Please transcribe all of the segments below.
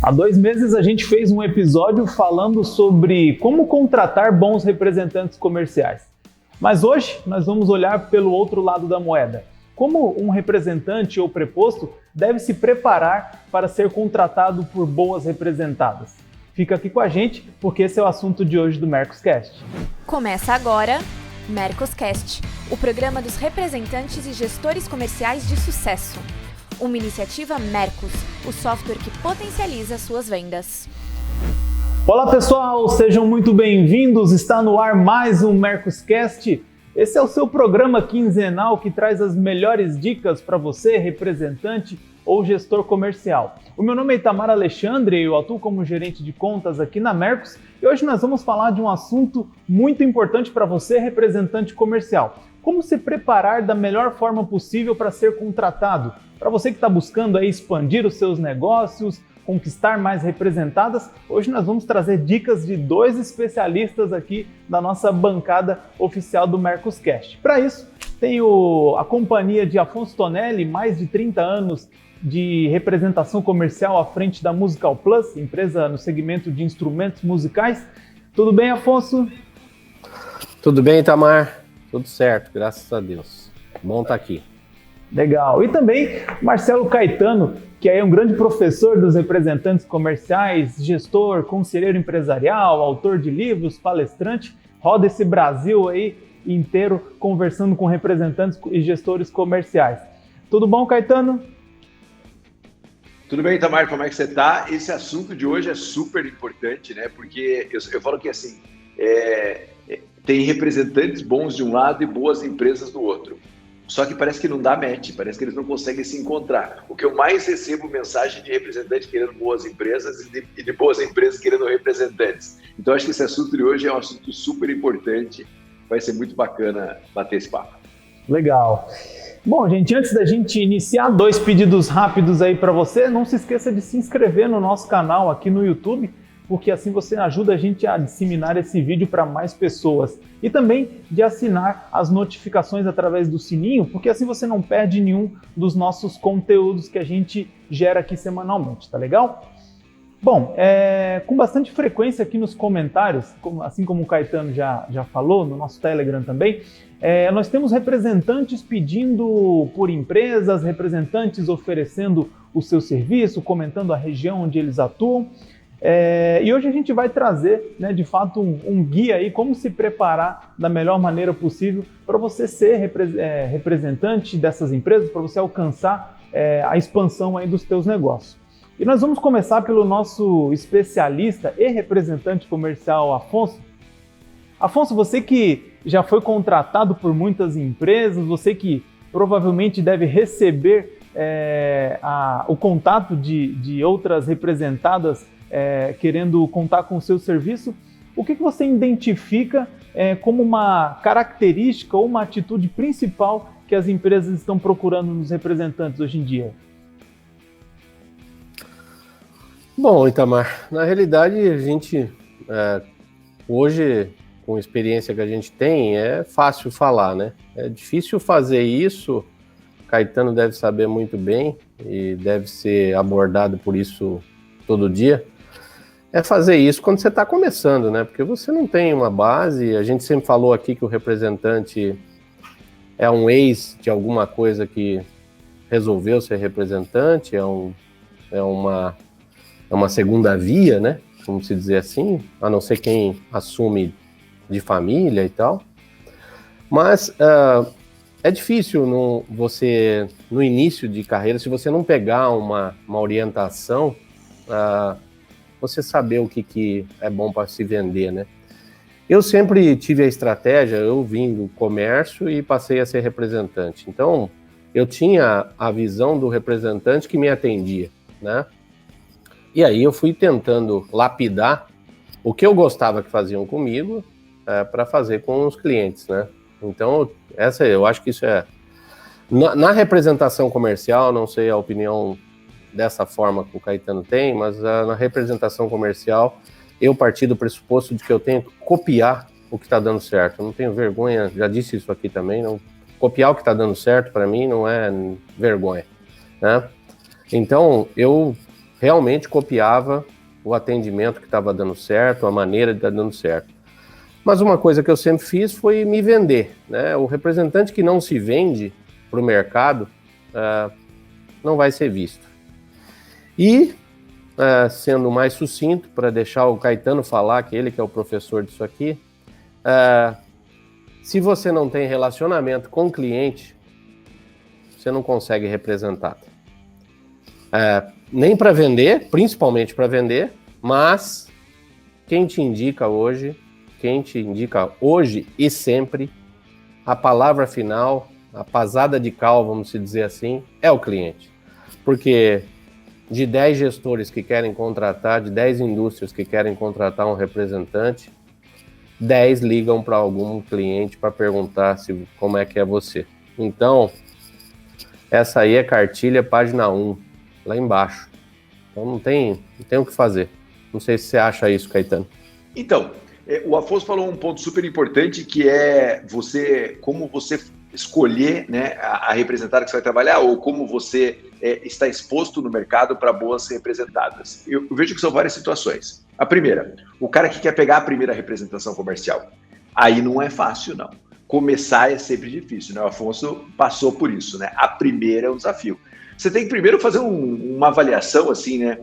Há 2 meses a gente fez um episódio falando sobre como contratar bons representantes comerciais. Mas hoje nós vamos olhar pelo outro lado da moeda. Como um representante ou preposto deve se preparar para ser contratado por boas representadas? Fica aqui com a gente, porque esse é o assunto de hoje do Mercoscast. Começa agora Mercoscast, o programa dos representantes e gestores comerciais de sucesso. Uma iniciativa Mercos, o software que potencializa suas vendas. Olá pessoal, sejam muito bem-vindos. Está no ar mais um Mercoscast. Esse é o seu programa quinzenal que traz as melhores dicas para você, representante ou gestor comercial. O meu nome é Itamar Alexandre e eu atuo como gerente de contas aqui na Mercos e hoje nós vamos falar de um assunto muito importante para você, representante comercial. Como se preparar da melhor forma possível para ser contratado? Para você que está buscando aí expandir os seus negócios, conquistar mais representadas, hoje nós vamos trazer dicas de 2 especialistas aqui da nossa bancada oficial do Mercoscast. Para isso, tenho a companhia de Afonso Tonelli, mais de 30 anos de representação comercial à frente da Musical Plus, empresa no segmento de instrumentos musicais. Tudo bem, Afonso? Tudo bem, Itamar? Tudo certo, graças a Deus. Bom estar aqui. Legal. E também Marcelo Caetano, que é um grande professor dos representantes comerciais, gestor, conselheiro empresarial, autor de livros, palestrante, roda esse Brasil aí inteiro conversando com representantes e gestores comerciais. Tudo bom, Caetano? Tudo bem, Itamar, como é que você está? Esse assunto de hoje é super importante, né? Porque eu falo que assim, tem representantes bons de um lado e boas empresas do outro. Só que parece que não dá match, parece que eles não conseguem se encontrar. O que eu mais recebo mensagem de representante querendo boas empresas e de boas empresas querendo representantes. Então acho que esse assunto de hoje é um assunto super importante, vai ser muito bacana bater esse papo. Legal. Bom, gente, antes da gente iniciar, 2 pedidos rápidos aí para você. Não se esqueça de se inscrever no nosso canal aqui no YouTube, porque assim você ajuda a gente a disseminar esse vídeo para mais pessoas. E também de assinar as notificações através do sininho, porque assim você não perde nenhum dos nossos conteúdos que a gente gera aqui semanalmente, tá legal? Bom, com bastante frequência aqui nos comentários, assim como o Caetano já falou, no nosso Telegram também, nós temos representantes pedindo por empresas, representantes oferecendo o seu serviço, comentando a região onde eles atuam. E hoje a gente vai trazer, né, de fato, um guia aí, como se preparar da melhor maneira possível para você ser representante dessas empresas, para você alcançar a expansão aí dos teus negócios. E nós vamos começar pelo nosso especialista e representante comercial, Afonso. Afonso, você que já foi contratado por muitas empresas, você que provavelmente deve receber o contato de outras representadas querendo contar com o seu serviço, o que você identifica como uma característica ou uma atitude principal que as empresas estão procurando nos representantes hoje em dia? Bom, Itamar, na realidade a gente, hoje, com a experiência que a gente tem, é fácil falar, né? É difícil fazer isso, Caetano deve saber muito bem e deve ser abordado por isso todo dia, é fazer isso quando você está começando, né? Porque você não tem uma base, a gente sempre falou aqui que o representante é um ex de alguma coisa que resolveu ser representante, é uma segunda via, né? Vamos se dizer assim, a não ser quem assume de família e tal. Mas é difícil você, no início de carreira, se você não pegar uma orientação, você saber o que é bom para se vender, né? Eu sempre tive a estratégia, eu vim do comércio e passei a ser representante. Então, eu tinha a visão do representante que me atendia, né? E aí eu fui tentando lapidar o que eu gostava que faziam comigo para fazer com os clientes, né? Então, eu acho que isso é... Na representação comercial, não sei a opinião dessa forma que o Caetano tem, mas na representação comercial, eu parti do pressuposto de que eu tenho que copiar o que está dando certo. Eu não tenho vergonha, já disse isso aqui também, não, copiar o que está dando certo para mim não é vergonha, né? Então, eu realmente copiava o atendimento que estava dando certo, a maneira de estar dando certo. Mas uma coisa que eu sempre fiz foi me vender, né? O representante que não se vende para o mercado não vai ser visto. E, sendo mais sucinto, para deixar o Caetano falar, que ele que é o professor disso aqui, se você não tem relacionamento com o cliente, você não consegue representado. Nem para vender, principalmente para vender, mas quem te indica hoje e sempre, a palavra final, a pasada de cal, vamos dizer assim, é o cliente. Porque de 10 gestores que querem contratar, de 10 indústrias que querem contratar um representante, 10 ligam para algum cliente para perguntar como é que é você. Então, essa aí é cartilha página 1, lá embaixo. Então não tem o que fazer. Não sei se você acha isso, Caetano. Então, o Afonso falou um ponto super importante, que é como você escolher, né, a representada que você vai trabalhar, ou como você está exposto no mercado para boas representadas. Eu vejo que são várias situações. A primeira, o cara que quer pegar a primeira representação comercial. Aí não é fácil, não. Começar é sempre difícil, né? O Afonso passou por isso, né? A primeira é um desafio. Você tem que primeiro fazer uma avaliação, assim, né?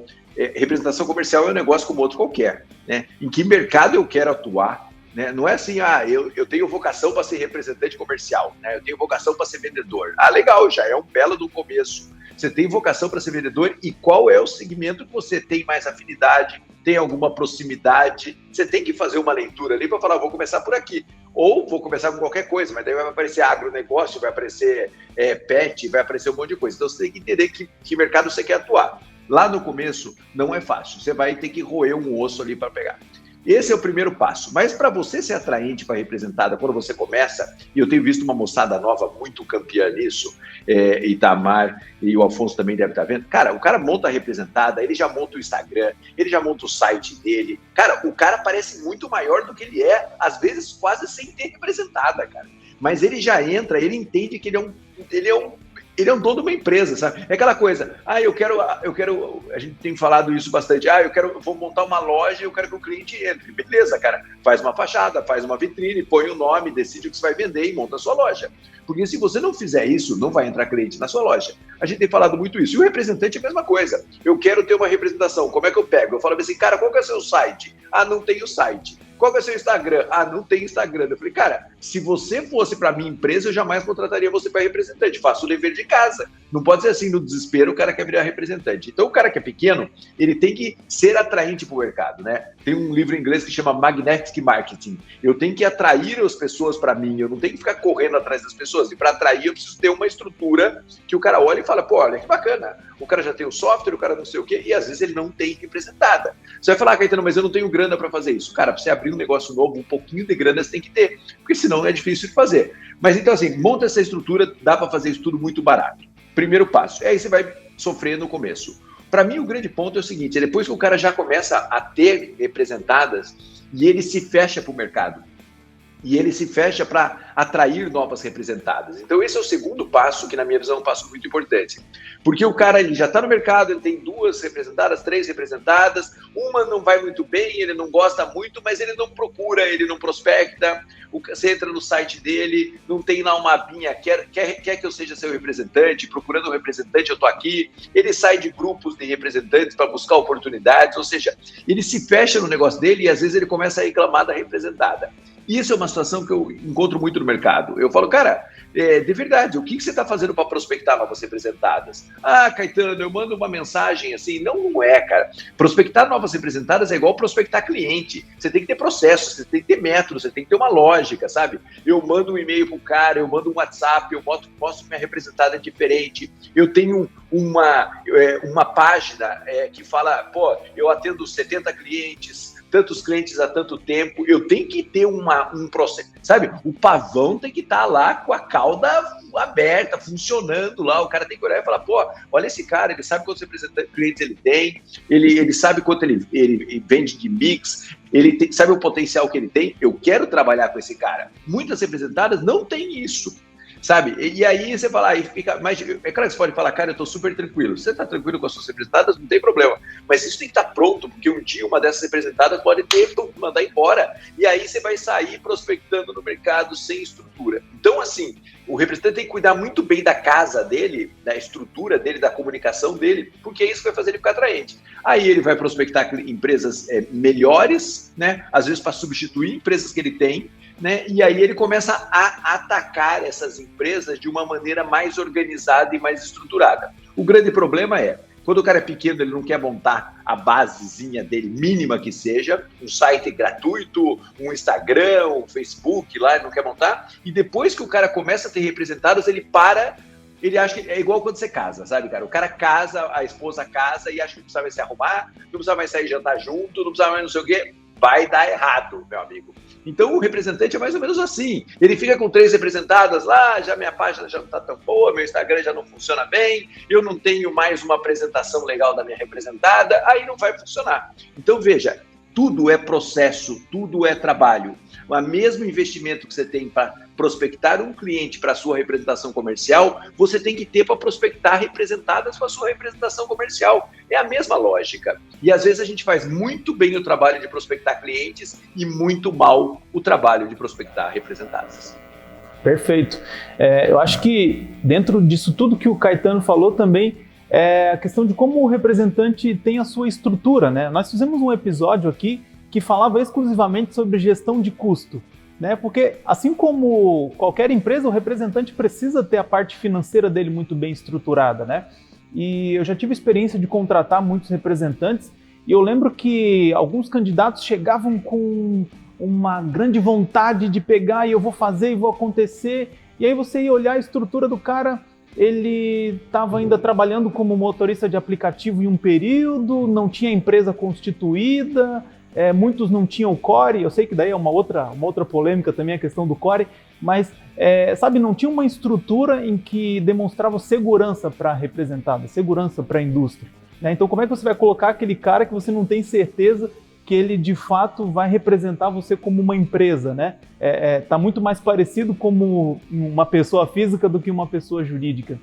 Representação comercial é um negócio como outro qualquer, né? Em que mercado eu quero atuar, né? Não é assim, eu tenho vocação para ser representante comercial, né? Eu tenho vocação para ser vendedor. Legal, já é um belo do começo. Você tem vocação para ser vendedor e qual é o segmento que você tem mais afinidade, tem alguma proximidade? Você tem que fazer uma leitura ali para falar, vou começar por aqui. Ou vou começar com qualquer coisa, mas daí vai aparecer agronegócio, vai aparecer pet, vai aparecer um monte de coisa. Então você tem que entender que mercado você quer atuar. Lá no começo não é fácil, você vai ter que roer um osso ali para pegar. Esse é o primeiro passo. Mas para você ser atraente para representada, quando você começa, e eu tenho visto uma moçada nova muito campeã nisso, Itamar e o Afonso também deve estar vendo, cara, o cara monta a representada, ele já monta o Instagram, ele já monta o site dele, cara, o cara parece muito maior do que ele é, às vezes quase sem ter representada, cara. Mas ele já entra, ele entende que ele é um dono de uma empresa, sabe? É aquela coisa, eu quero, a gente tem falado isso bastante, vou montar uma loja e eu quero que o cliente entre. Beleza, cara, faz uma fachada, faz uma vitrine, põe o nome, decide o que você vai vender e monta a sua loja. Porque se você não fizer isso, não vai entrar cliente na sua loja. A gente tem falado muito isso. E o representante é a mesma coisa. Eu quero ter uma representação, como é que eu pego? Eu falo assim, cara, qual que é o seu site? Não tem o site. Qual que é o seu Instagram? Não tem Instagram. Eu falei, cara, se você fosse para minha empresa, eu jamais contrataria você para representante. Faço o dever de casa. Não pode ser assim, no desespero, o cara quer virar representante. Então, o cara que é pequeno, ele tem que ser atraente para o mercado, né? Tem um livro em inglês que chama Magnetic Marketing. Eu tenho que atrair as pessoas para mim, eu não tenho que ficar correndo atrás das pessoas. E para atrair, eu preciso ter uma estrutura que o cara olha e fala, pô, olha que bacana. O cara já tem o software, o cara não sei o quê, e às vezes ele não tem representada. Você vai falar, Caetano, mas eu não tenho grana para fazer isso. Cara, para você abrir um negócio novo, um pouquinho de grana você tem que ter, porque senão é difícil de fazer. Mas então assim, monta essa estrutura, dá para fazer isso tudo muito barato. Primeiro passo. E aí você vai sofrer no começo. Para mim, o grande ponto é o seguinte, depois que o cara já começa a ter representadas e ele se fecha para o mercado. E ele se fecha para atrair novas representadas. Então esse é o segundo passo, que na minha visão é um passo muito importante. Porque o cara ele já está no mercado, ele tem 2 representadas, 3 representadas, uma não vai muito bem, ele não gosta muito, mas ele não procura, ele não prospecta, você entra no site dele, não tem lá uma abinha, quer que eu seja seu representante, procurando um representante, eu estou aqui, ele sai de grupos de representantes para buscar oportunidades, ou seja, ele se fecha no negócio dele e às vezes ele começa a reclamar da representada. Isso é uma situação que eu encontro muito no mercado. Eu falo, cara, de verdade, o que você está fazendo para prospectar novas representadas? Caetano, eu mando uma mensagem assim. Não é, cara. Prospectar novas representadas é igual prospectar cliente. Você tem que ter processo, você tem que ter método, você tem que ter uma lógica, sabe? Eu mando um e-mail pro cara, eu mando um WhatsApp, eu mostro minha representada diferente. Eu tenho uma página que fala, pô, eu atendo 70 clientes, tantos clientes há tanto tempo, eu tenho que ter um processo, sabe? O pavão tem que estar lá com a cauda aberta, funcionando lá, o cara tem que olhar e falar, pô, olha esse cara, ele sabe quantos clientes ele tem, ele sabe quanto ele vende de mix, sabe o potencial que ele tem, eu quero trabalhar com esse cara. Muitas representadas não têm isso. sabe? E aí você fala, aí fica, mas é claro que você pode falar, cara, eu estou super tranquilo. Você está tranquilo com as suas representadas, não tem problema. Mas isso tem que estar pronto, porque um dia uma dessas representadas pode mandar embora. E aí você vai sair prospectando no mercado sem estrutura. Então, assim, o representante tem que cuidar muito bem da casa dele, da estrutura dele, da comunicação dele, porque é isso que vai fazer ele ficar atraente. Aí ele vai prospectar empresas melhores, né? Às vezes para substituir empresas que ele tem, né? E aí ele começa a atacar essas empresas de uma maneira mais organizada e mais estruturada. O grande problema é, quando o cara é pequeno, ele não quer montar a basezinha dele, mínima que seja, um site gratuito, um Instagram, um Facebook, lá, ele não quer montar. E depois que o cara começa a ter representados, ele acha que é igual quando você casa, sabe, cara? O cara casa, a esposa casa e acha que não precisa mais se arrumar, não precisa mais sair jantar junto, não precisa mais não sei o quê. Vai dar errado, meu amigo. Então o representante é mais ou menos assim. Ele fica com 3 representadas lá, já minha página já não está tão boa, meu Instagram já não funciona bem, eu não tenho mais uma apresentação legal da minha representada, aí não vai funcionar. Então veja, tudo é processo, tudo é trabalho. O mesmo investimento que você tem para prospectar um cliente para a sua representação comercial, você tem que ter para prospectar representadas para a sua representação comercial. É a mesma lógica. E às vezes a gente faz muito bem o trabalho de prospectar clientes e muito mal o trabalho de prospectar representadas. Perfeito. Eu acho que dentro disso tudo que o Caetano falou também, é a questão de como o representante tem a sua estrutura, né? Nós fizemos um episódio aqui que falava exclusivamente sobre gestão de custo, né? Porque assim como qualquer empresa, o representante precisa ter a parte financeira dele muito bem estruturada, né? E eu já tive experiência de contratar muitos representantes e eu lembro que alguns candidatos chegavam com uma grande vontade de pegar e eu vou fazer e vou acontecer, e aí você ia olhar a estrutura do cara. Ele estava ainda trabalhando como motorista de aplicativo em um período, não tinha empresa constituída, muitos não tinham o core. Eu sei que daí é uma outra polêmica também a questão do core, mas sabe, não tinha uma estrutura em que demonstrava segurança para a representada, segurança para a indústria, né? Então como é que você vai colocar aquele cara que você não tem certeza que ele de fato vai representar você como uma empresa, né? Tá muito mais parecido como uma pessoa física do que uma pessoa jurídica.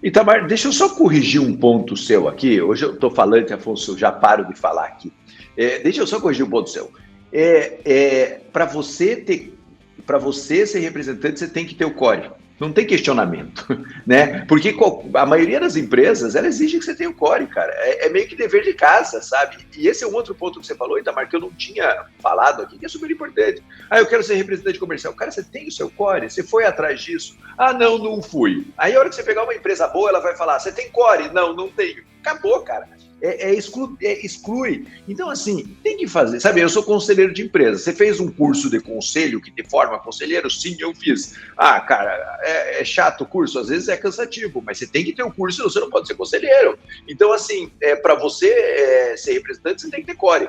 Itamar, deixa eu só corrigir um ponto seu aqui. Hoje eu estou falando, Afonso, eu já paro de falar aqui. Deixa eu só corrigir um ponto seu. Para você ser representante, você tem que ter o core. Não tem questionamento, né? Porque a maioria das empresas, ela exige que você tenha o core, cara. É meio que dever de casa, sabe? E esse é um outro ponto que você falou, Itamar, que eu não tinha falado aqui, que é super importante. Eu quero ser representante comercial. Cara, você tem o seu core? Você foi atrás disso? Não fui. Aí a hora que você pegar uma empresa boa, ela vai falar, você tem core? Não tenho. Acabou, cara. Exclui. Então, assim, tem que fazer. Sabe, eu sou conselheiro de empresa. Você fez um curso de conselho que te forma conselheiro? Sim, eu fiz. Cara, é chato o curso, às vezes é cansativo, mas você tem que ter o curso, senão você não pode ser conselheiro. Então, assim, para você ser representante, você tem que ter core.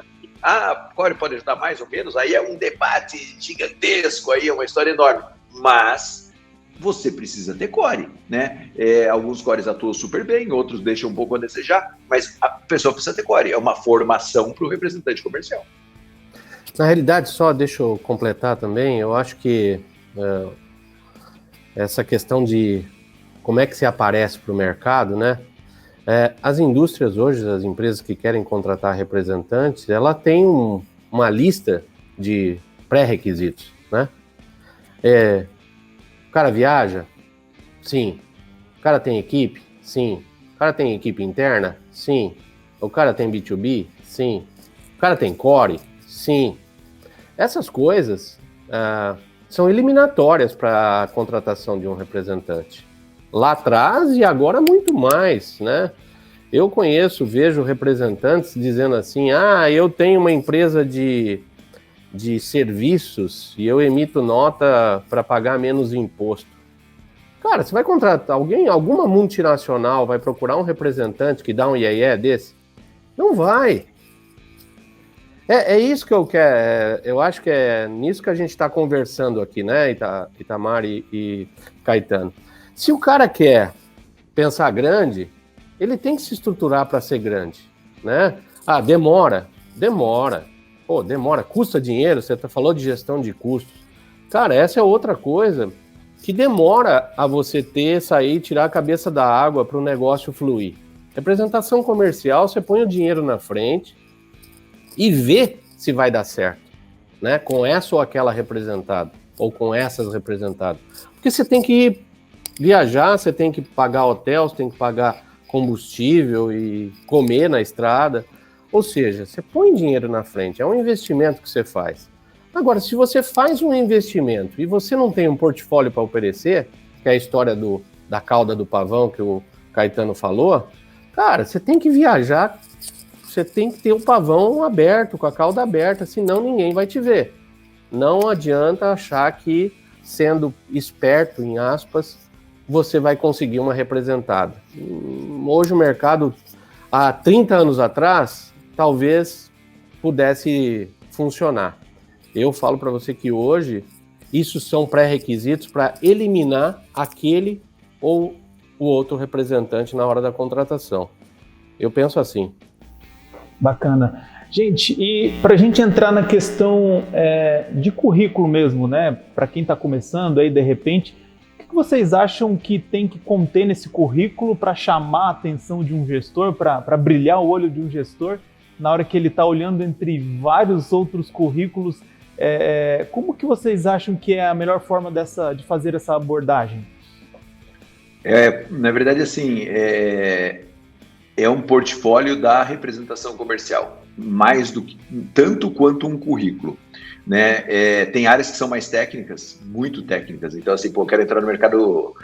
Core pode ajudar mais ou menos? Aí é um debate gigantesco, aí é uma história enorme. Mas você precisa ter core, né? Alguns cores atuam super bem, outros deixam um pouco a desejar, mas a pessoa precisa ter core. É uma formação para o representante comercial. Na realidade, só deixa eu completar também, eu acho que essa questão de como é que se aparece para o mercado, né? As indústrias hoje, as empresas que querem contratar representantes, ela tem uma lista de pré-requisitos, né? O cara viaja? Sim. O cara tem equipe? Sim. O cara tem equipe interna? Sim. O cara tem B2B? Sim. O cara tem core? Sim. Essas coisas são eliminatórias para a contratação de um representante. Lá atrás e agora muito mais, né? Eu vejo representantes dizendo assim, eu tenho uma empresa de serviços e eu emito nota para pagar menos imposto. Cara, você vai contratar alguma multinacional vai procurar um representante que dá um iê desse? Não vai. É isso que eu quero, eu acho que é nisso que a gente está conversando aqui, né, Itamar e Caetano. Se o cara quer pensar grande, ele tem que se estruturar para ser grande, né? Demora. Demora, custa dinheiro, você falou de gestão de custos. Cara, essa é outra coisa que demora a você sair e tirar a cabeça da água para o negócio fluir. Representação comercial, você põe o dinheiro na frente e vê se vai dar certo, né? Com essa ou aquela representada, ou com essas representadas. Porque você tem que viajar, você tem que pagar hotel, você tem que pagar combustível e comer na estrada. Ou seja, você põe dinheiro na frente, é um investimento que você faz. Agora, se você faz um investimento e você não tem um portfólio para oferecer, que é a história da cauda do pavão que o Caetano falou, cara, você tem que viajar, você tem que ter o pavão aberto, com a cauda aberta, senão ninguém vai te ver. Não adianta achar que, sendo esperto, em aspas, você vai conseguir uma representada. Hoje o mercado, há 30 anos atrás, talvez pudesse funcionar. Eu falo para você que hoje, isso são pré-requisitos para eliminar aquele ou o outro representante na hora da contratação. Eu penso assim. Bacana. Gente, e para a gente entrar na questão de currículo mesmo, né? Para quem está começando aí, de repente, o que vocês acham que tem que conter nesse currículo para chamar a atenção de um gestor, para brilhar o olho de um gestor, na hora que ele está olhando entre vários outros currículos? Como que vocês acham que é a melhor forma de fazer essa abordagem? Na verdade, assim, é um portfólio da representação comercial, mais do que tanto quanto um currículo, né? Tem áreas que são mais técnicas, muito técnicas. Então, assim, eu quero entrar no mercado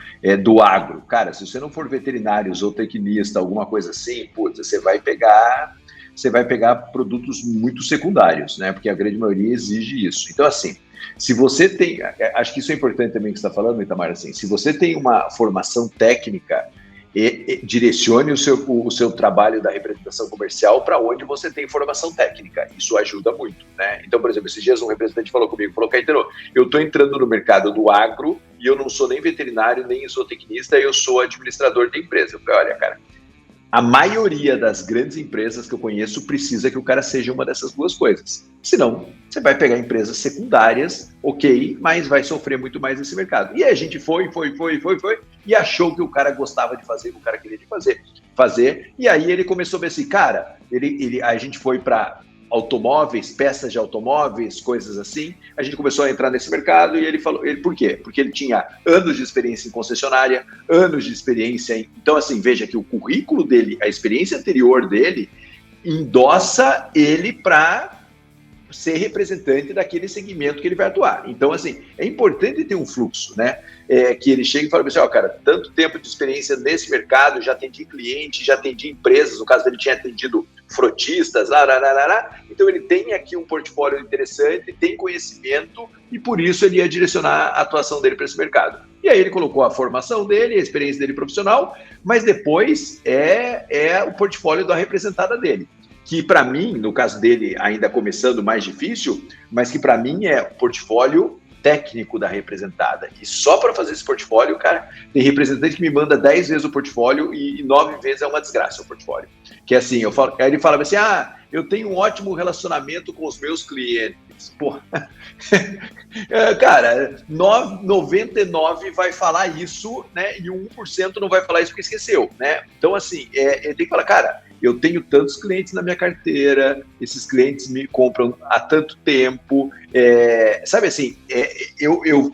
do agro. Cara, se você não for veterinário, zootecnista, alguma coisa assim, você vai pegar produtos muito secundários, né? Porque a grande maioria exige isso. Então, assim, se você tem... Acho que isso é importante também que você está falando, Itamar, assim, se você tem uma formação técnica, direcione o seu trabalho da representação comercial para onde você tem formação técnica. Isso ajuda muito, né? Então, por exemplo, esses dias um representante falou comigo, Caetano, eu estou entrando no mercado do agro e eu não sou nem veterinário, nem zootecnista, eu sou administrador da empresa. Eu falei, olha, cara, a maioria das grandes empresas que eu conheço precisa que o cara seja uma dessas duas coisas. Senão, você vai pegar empresas secundárias, ok, mas vai sofrer muito mais nesse mercado. E aí a gente foi, e achou que o cara gostava de fazer, que o cara queria de fazer. E aí ele começou a ver assim, cara, a gente foi para automóveis, peças de automóveis, coisas assim. A gente começou a entrar nesse mercado e ele falou, por quê? Porque ele tinha anos de experiência em concessionária, anos de experiência em... Então, assim, veja que o currículo dele, a experiência anterior dele, endossa ele para ser representante daquele segmento que ele vai atuar. Então, assim, é importante ter um fluxo, né? Que ele chega e fala assim, cara, tanto tempo de experiência nesse mercado, já atendi cliente, já atendi empresas, no caso dele tinha atendido frotistas, então ele tem aqui um portfólio interessante, tem conhecimento e por isso ele ia direcionar a atuação dele para esse mercado. E aí ele colocou a formação dele, a experiência dele profissional, mas depois é o portfólio da representada dele, que para mim, no caso dele ainda começando mais difícil, mas que para mim é o portfólio técnico da representada. E só para fazer esse portfólio, cara, tem representante que me manda 10 vezes o portfólio e 9 vezes é uma desgraça o portfólio. Que é assim, aí ele fala assim, eu tenho um ótimo relacionamento com os meus clientes. Porra, cara, 99 vai falar isso, né? E o 1% não vai falar isso porque esqueceu, né? Então, assim, ele tem que falar, cara, eu tenho tantos clientes na minha carteira, esses clientes me compram há tanto tempo, sabe assim, eu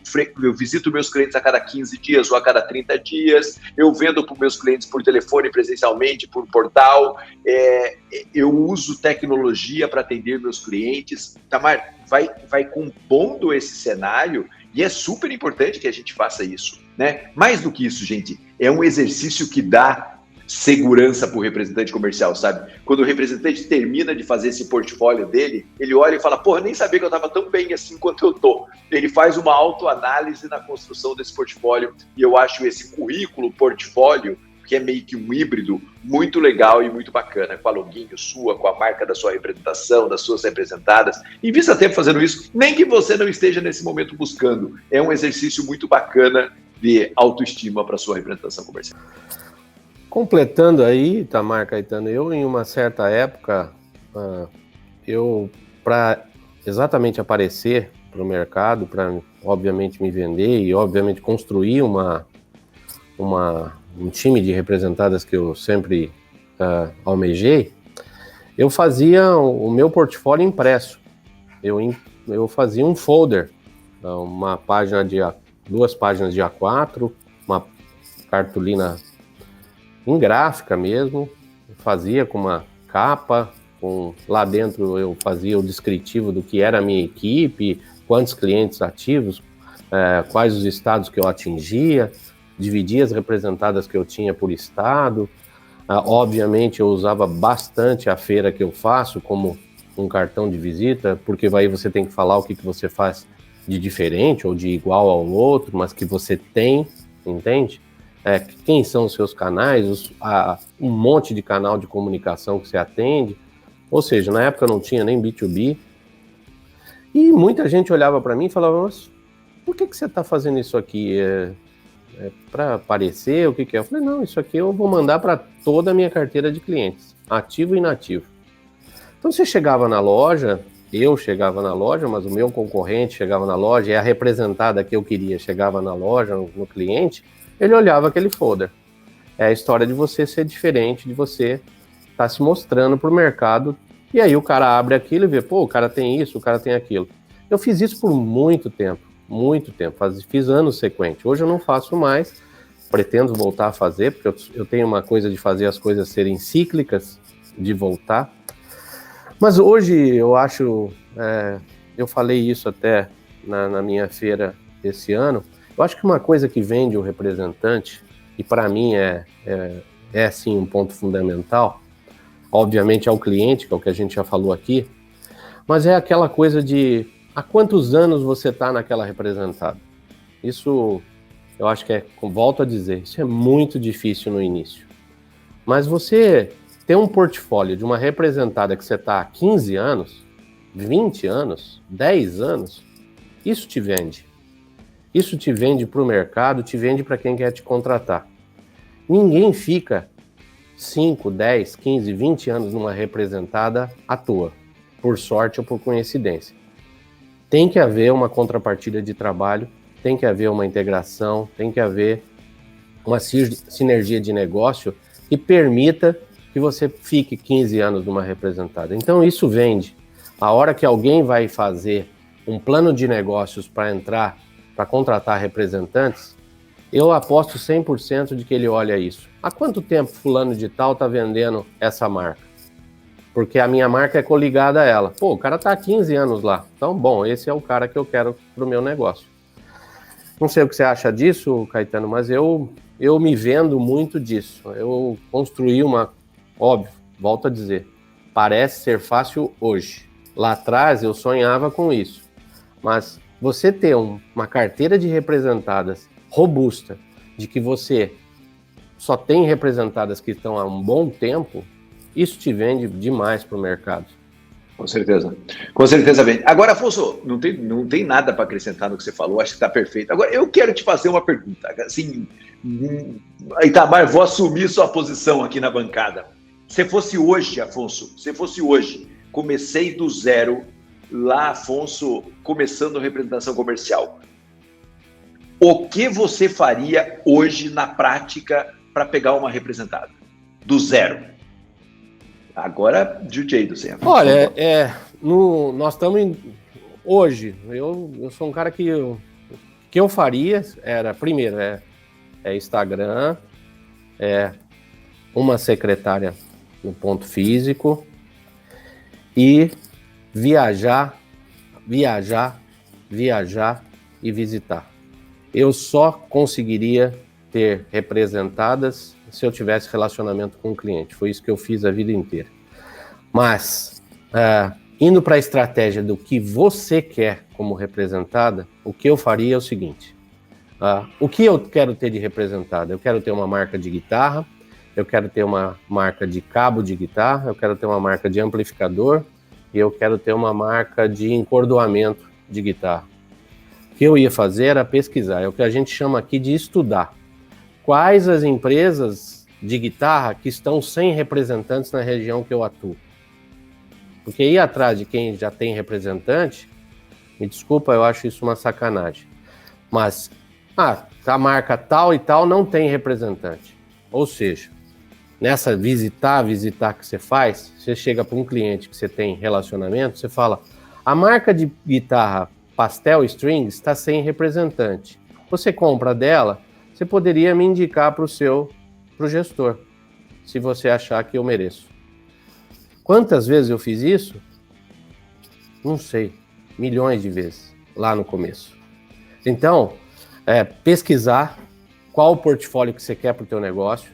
visito meus clientes a cada 15 dias ou a cada 30 dias, eu vendo para meus clientes por telefone, presencialmente, por portal, eu uso tecnologia para atender meus clientes. Tamar, vai compondo esse cenário e é super importante que a gente faça isso, né? Mais do que isso, gente, é um exercício que dá segurança para o representante comercial, sabe? Quando o representante termina de fazer esse portfólio dele, ele olha e fala, porra, nem sabia que eu estava tão bem assim quanto eu tô. Ele faz uma autoanálise na construção desse portfólio e eu acho esse currículo, portfólio, que é meio que um híbrido, muito legal e muito bacana, com a login sua, com a marca da sua representação, das suas representadas. Invista tempo fazendo isso, nem que você não esteja nesse momento buscando. É um exercício muito bacana de autoestima para a sua representação comercial. Completando aí, Itamar, Caetano, eu em uma certa época, para exatamente aparecer para o mercado, para obviamente, me vender e, obviamente, construir um time de representadas que eu sempre almejei, eu fazia o meu portfólio impresso. Eu fazia um folder, duas páginas de A4, uma cartolina em gráfica mesmo, fazia com uma capa, lá dentro eu fazia o descritivo do que era a minha equipe, quantos clientes ativos, quais os estados que eu atingia, dividia as representadas que eu tinha por estado. Obviamente eu usava bastante a feira que eu faço como um cartão de visita, porque aí você tem que falar o que você faz de diferente ou de igual ao outro, mas que você tem, entende? Quem são os seus canais, um monte de canal de comunicação que você atende. Ou seja, na época não tinha nem B2B. E muita gente olhava para mim e falava, mas por que você está fazendo isso aqui? Para aparecer? O que é? Eu falei, não, isso aqui eu vou mandar para toda a minha carteira de clientes, ativo e inativo. Então você chegava na loja, eu chegava na loja, mas o meu concorrente chegava na loja, e a representada que eu queria chegava na loja, no cliente, ele olhava aquele folder. É a história de você ser diferente, de você estar se mostrando para o mercado, e aí o cara abre aquilo e vê, pô, o cara tem isso, o cara tem aquilo. Eu fiz isso por muito tempo, fiz anos sequentes. Hoje eu não faço mais, pretendo voltar a fazer, porque eu tenho uma coisa de fazer as coisas serem cíclicas, de voltar. Mas hoje eu acho, eu falei isso até na minha feira esse ano, eu acho que uma coisa que vende o representante, e para mim é sim um ponto fundamental, obviamente é o cliente, que é o que a gente já falou aqui, mas é aquela coisa de há quantos anos você está naquela representada. Isso, eu acho que volto a dizer, isso é muito difícil no início. Mas você ter um portfólio de uma representada que você está há 15 anos, 20 anos, 10 anos, isso te vende. Isso te vende para o mercado, te vende para quem quer te contratar. Ninguém fica 5, 10, 15, 20 anos numa representada à toa, por sorte ou por coincidência. Tem que haver uma contrapartida de trabalho, tem que haver uma integração, tem que haver uma sinergia de negócio que permita que você fique 15 anos numa representada. Então isso vende. A hora que alguém vai fazer um plano de negócios para entrar, para contratar representantes, eu aposto 100% de que ele olha isso. Há quanto tempo fulano de tal está vendendo essa marca? Porque a minha marca é coligada a ela. Pô, o cara está há 15 anos lá. Então, bom, esse é o cara que eu quero para o meu negócio. Não sei o que você acha disso, Caetano, mas eu me vendo muito disso. Eu construí óbvio, volto a dizer, parece ser fácil hoje. Lá atrás eu sonhava com isso. Mas você ter uma carteira de representadas robusta, de que você só tem representadas que estão há um bom tempo, isso te vende demais para o mercado. Com certeza vende. Agora, Afonso, não tem nada para acrescentar no que você falou, acho que está perfeito. Agora, eu quero te fazer uma pergunta. Assim, Itamar, vou assumir sua posição aqui na bancada. Se fosse hoje, Afonso, comecei do zero, lá, Afonso, começando a representação comercial. O que você faria hoje na prática para pegar uma representada? Do zero. Agora, DJ do centro. Olha, nós estamos hoje, eu sou um cara que eu faria era, primeiro, Instagram, uma secretária no ponto físico e viajar e visitar. Eu só conseguiria ter representadas se eu tivesse relacionamento com o cliente. Foi isso que eu fiz a vida inteira. Mas, indo para a estratégia do que você quer como representada, o que eu faria é o seguinte. O que eu quero ter de representada? Eu quero ter uma marca de guitarra, eu quero ter uma marca de cabo de guitarra, eu quero ter uma marca de amplificador e eu quero ter uma marca de encordoamento de guitarra. O que eu ia fazer era pesquisar, é o que a gente chama aqui de estudar. Quais as empresas de guitarra que estão sem representantes na região que eu atuo? Porque ir atrás de quem já tem representante, me desculpa, eu acho isso uma sacanagem. Mas, a marca tal e tal não tem representante. Ou seja, nessa visitar que você faz, você chega para um cliente que você tem relacionamento, você fala, a marca de guitarra Pastel Strings está sem representante. Você compra dela, você poderia me indicar para o gestor, se você achar que eu mereço. Quantas vezes eu fiz isso? Não sei, milhões de vezes, lá no começo. Então, pesquisar qual o portfólio que você quer para o teu negócio,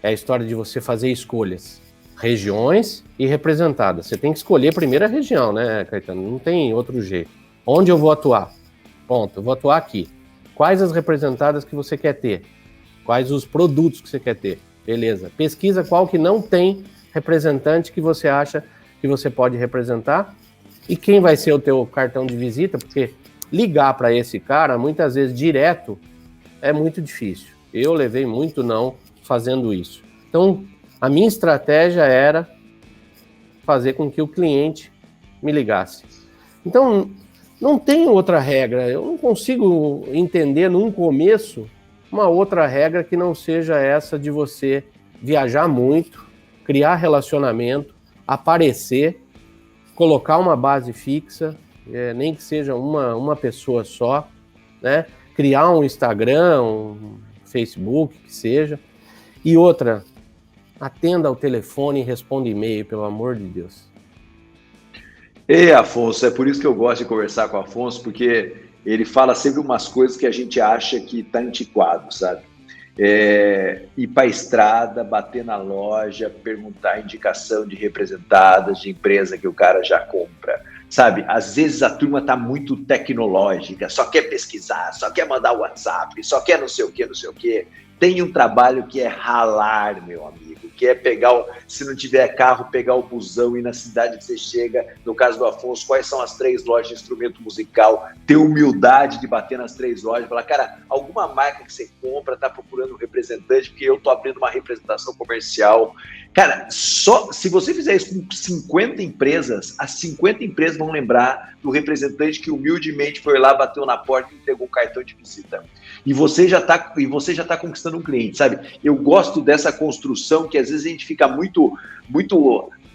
é a história de você fazer escolhas, regiões e representadas. Você tem que escolher primeiro a região, né, Caetano? Não tem outro jeito. Onde eu vou atuar? Ponto, eu vou atuar aqui. Quais as representadas que você quer ter? Quais os produtos que você quer ter? Beleza. Pesquisa qual que não tem representante que você acha que você pode representar e quem vai ser o teu cartão de visita, porque ligar para esse cara, muitas vezes direto, é muito difícil. Eu levei muito não fazendo isso. Então, a minha estratégia era fazer com que o cliente me ligasse. Então, não tem outra regra. Eu não consigo entender num começo uma outra regra que não seja essa de você viajar muito, criar relacionamento, aparecer, colocar uma base fixa, nem que seja uma pessoa só, né? Criar um Instagram, um Facebook, que seja. E outra, atenda ao telefone e responda e-mail, pelo amor de Deus. Afonso, é por isso que eu gosto de conversar com o Afonso, porque ele fala sempre umas coisas que a gente acha que está antiquado, sabe? Ir para a estrada, bater na loja, perguntar indicação de representadas de empresa que o cara já compra, sabe? Às vezes a turma está muito tecnológica, só quer pesquisar, só quer mandar WhatsApp, só quer não sei o quê. Tem um trabalho que é ralar, meu amigo, que é pegar, se não tiver carro, pegar o busão, ir na cidade que você chega, no caso do Afonso, quais são as 3 lojas de instrumento musical, ter humildade de bater nas 3 lojas, falar, cara, alguma marca que você compra está procurando um representante, porque eu estou abrindo uma representação comercial. Cara, só se você fizer isso com 50 empresas, as 50 empresas vão lembrar do representante que humildemente foi lá, bateu na porta e entregou um cartão de visita. E você já está conquistando um cliente, sabe? Eu gosto dessa construção que às vezes a gente fica muito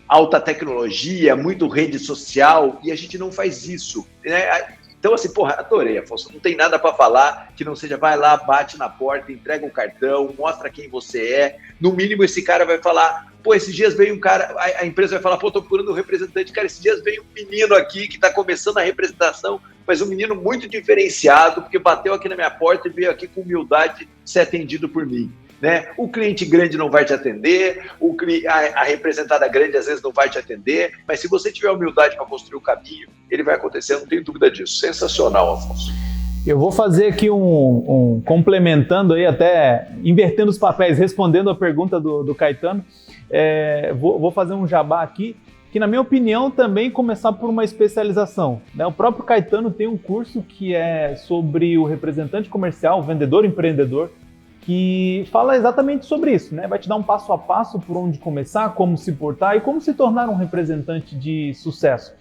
alta tecnologia, muito rede social, e a gente não faz isso, né? Então, assim, adorei, Afonso, não tem nada para falar que não seja, vai lá, bate na porta, entrega um cartão, mostra quem você é, no mínimo esse cara vai falar, esses dias veio um cara, a empresa vai falar, tô procurando um representante, cara, esses dias veio um menino aqui que tá começando a representação, mas um menino muito diferenciado, porque bateu aqui na minha porta e veio aqui com humildade ser atendido por mim. Né? O cliente grande não vai te atender, a representada grande às vezes não vai te atender, mas se você tiver humildade para construir o caminho, ele vai acontecer, não tenho dúvida disso. Sensacional, Afonso. Eu vou fazer aqui um complementando aí, até invertendo os papéis, respondendo a pergunta do Caetano. Vou fazer um jabá aqui, que na minha opinião também começar por uma especialização, né? O próprio Caetano tem um curso que é sobre o representante comercial, o vendedor empreendedor, que fala exatamente sobre isso, né? Vai te dar um passo a passo por onde começar, como se portar e como se tornar um representante de sucesso.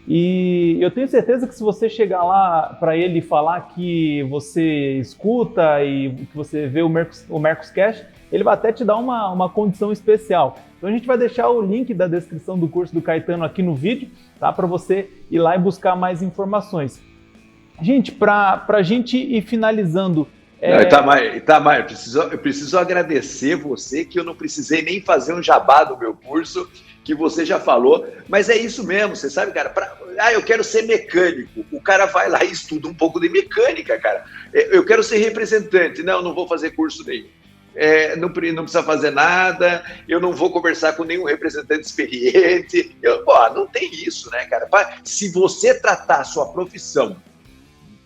E eu tenho certeza que se você chegar lá para ele e falar que você escuta e que você vê o Mercoscast, ele vai até te dar uma condição especial. Então a gente vai deixar o link da descrição do curso do Caetano aqui no vídeo, tá? Para você ir lá e buscar mais informações. Gente, para a gente ir finalizando... Itamar, eu preciso agradecer você, que eu não precisei nem fazer um jabá do meu curso, que você já falou, mas é isso mesmo, você sabe, cara, eu quero ser mecânico, o cara vai lá e estuda um pouco de mecânica, cara, eu quero ser representante, não vou fazer curso nenhum, não precisa fazer nada, eu não vou conversar com nenhum representante experiente, não tem isso, né, cara, se você tratar a sua profissão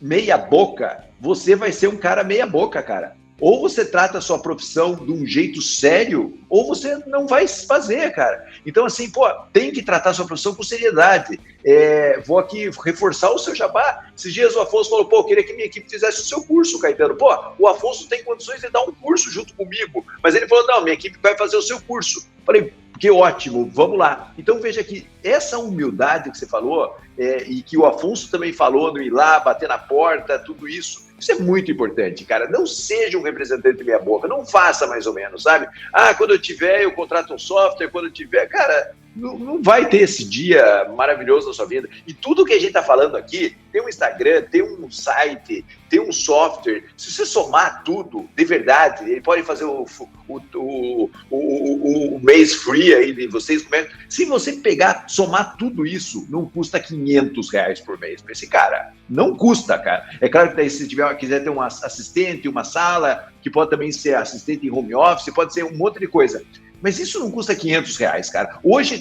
meia boca, você vai ser um cara meia boca, cara. Ou você trata a sua profissão de um jeito sério, ou você não vai fazer, cara. Então, assim, tem que tratar a sua profissão com seriedade. Vou aqui reforçar o seu jabá. Esses dias o Afonso falou, eu queria que minha equipe fizesse o seu curso, Caetano. O Afonso tem condições de dar um curso junto comigo. Mas ele falou, não, minha equipe vai fazer o seu curso. Falei, que ótimo, vamos lá. Então veja que essa humildade que você falou, e que o Afonso também falou, no ir lá, bater na porta, tudo isso é muito importante, cara. Não seja um representante meia boca, não faça mais ou menos, sabe? Quando eu tiver, eu contrato um software, quando eu tiver, cara, não vai ter esse dia maravilhoso na sua vida. E tudo que a gente está falando aqui, tem um Instagram, tem um site, tem um software. Se você somar tudo, de verdade, ele pode fazer o mês free aí de vocês. Se você somar tudo isso, não custa R$500 por mês para esse cara. Não custa, cara. É claro que daí, se quiser ter um assistente, uma sala, que pode também ser assistente em home office, pode ser um monte de coisa. Mas isso não custa R$500, cara. Hoje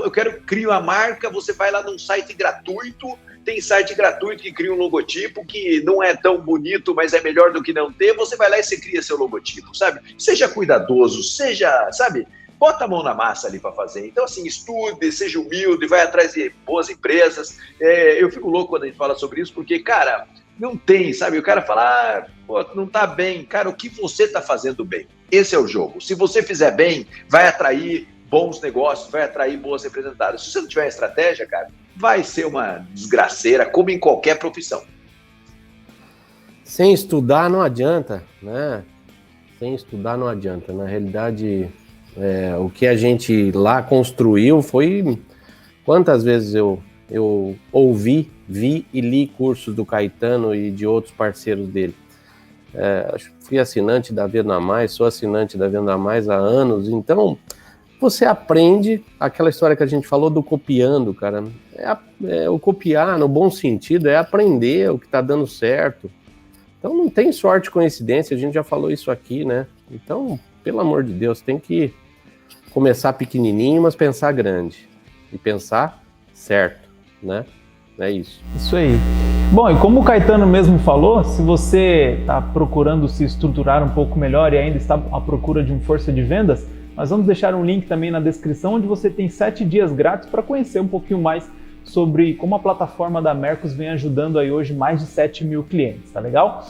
eu quero criar uma marca, você vai lá num site gratuito, tem site gratuito que cria um logotipo que não é tão bonito, mas é melhor do que não ter, você vai lá e você cria seu logotipo, sabe? Seja cuidadoso, sabe? Bota a mão na massa ali para fazer. Então, assim, estude, seja humilde, vai atrás de boas empresas. Eu fico louco quando a gente fala sobre isso, porque, cara, não tem, sabe? O cara fala, não tá bem. Cara, o que você tá fazendo bem? Esse é o jogo. Se você fizer bem, vai atrair bons negócios, vai atrair boas representadas. Se você não tiver estratégia, cara, vai ser uma desgraceira, como em qualquer profissão. Sem estudar não adianta, né? Sem estudar não adianta. Na realidade, o que a gente lá construiu foi... Quantas vezes eu ouvi, vi e li cursos do Caetano e de outros parceiros dele. Fui assinante da Venda Mais, sou assinante da Venda Mais há anos, então você aprende aquela história que a gente falou do copiando, cara. O copiar, no bom sentido, é aprender o que está dando certo. Então não tem sorte, coincidência, a gente já falou isso aqui, né? Então, pelo amor de Deus, tem que começar pequenininho, mas pensar grande. E pensar certo, né? É isso. Isso aí. Bom, e como o Caetano mesmo falou, se você está procurando se estruturar um pouco melhor e ainda está à procura de uma força de vendas, nós vamos deixar um link também na descrição, onde você tem 7 dias grátis para conhecer um pouquinho mais sobre como a plataforma da Mercos vem ajudando aí hoje mais de 7 mil clientes, tá legal?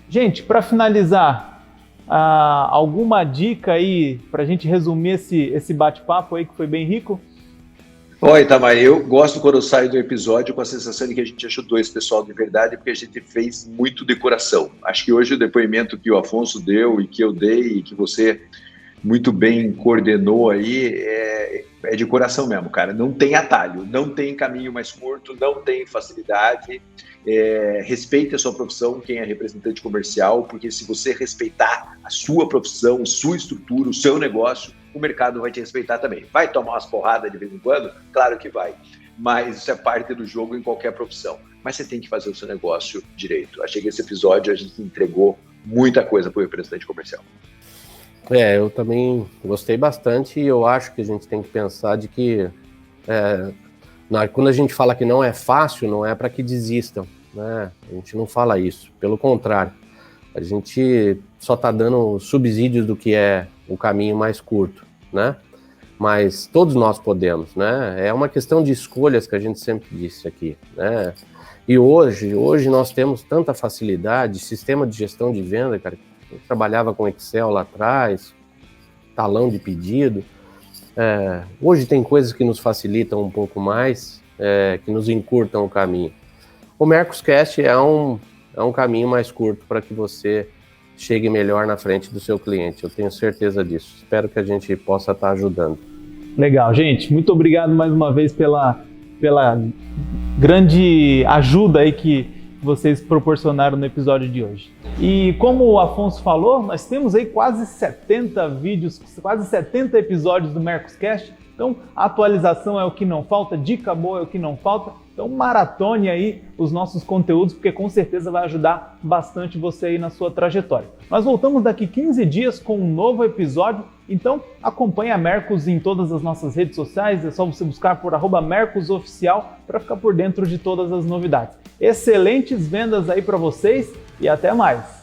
Gente, para finalizar, alguma dica aí para a gente resumir esse bate-papo aí que foi bem rico? Oi, Itamar, eu gosto quando eu saio do episódio com a sensação de que a gente ajudou esse pessoal de verdade, porque a gente fez muito de coração. Acho que hoje o depoimento que o Afonso deu e que eu dei e que você muito bem coordenou aí é de coração mesmo, cara. Não tem atalho, não tem caminho mais curto, não tem facilidade. Respeite a sua profissão, quem é representante comercial, porque se você respeitar a sua profissão, sua estrutura, o seu negócio, o mercado vai te respeitar também. Vai tomar umas porradas de vez em quando? Claro que vai. Mas isso é parte do jogo em qualquer profissão. Mas você tem que fazer o seu negócio direito. Achei que esse episódio a gente entregou muita coisa para o representante comercial. Eu também gostei bastante e eu acho que a gente tem que pensar de que quando a gente fala que não é fácil, não é para que desistam, né? A gente não fala isso. Pelo contrário, a gente só está dando subsídios do que é o caminho mais curto, né? Mas todos nós podemos, né? É uma questão de escolhas que a gente sempre disse aqui, né? E hoje nós temos tanta facilidade, sistema de gestão de venda, cara, eu trabalhava com Excel lá atrás, talão de pedido. Hoje tem coisas que nos facilitam um pouco mais, que nos encurtam o caminho. O Mercoscast é um caminho mais curto para que você chegue melhor na frente do seu cliente. Eu tenho certeza disso. Espero que a gente possa estar ajudando. Legal, gente. Muito obrigado mais uma vez pela grande ajuda aí que vocês proporcionaram no episódio de hoje. E como o Afonso falou, nós temos aí quase 70 vídeos, quase 70 episódios do Mercoscast. Então, a atualização é o que não falta, dica boa é o que não falta. Então, maratone aí os nossos conteúdos, porque com certeza vai ajudar bastante você aí na sua trajetória. Nós voltamos daqui 15 dias com um novo episódio. Então, acompanhe a Mercos em todas as nossas redes sociais. É só você buscar por @mercosoficial para ficar por dentro de todas as novidades. Excelentes vendas aí para vocês e até mais!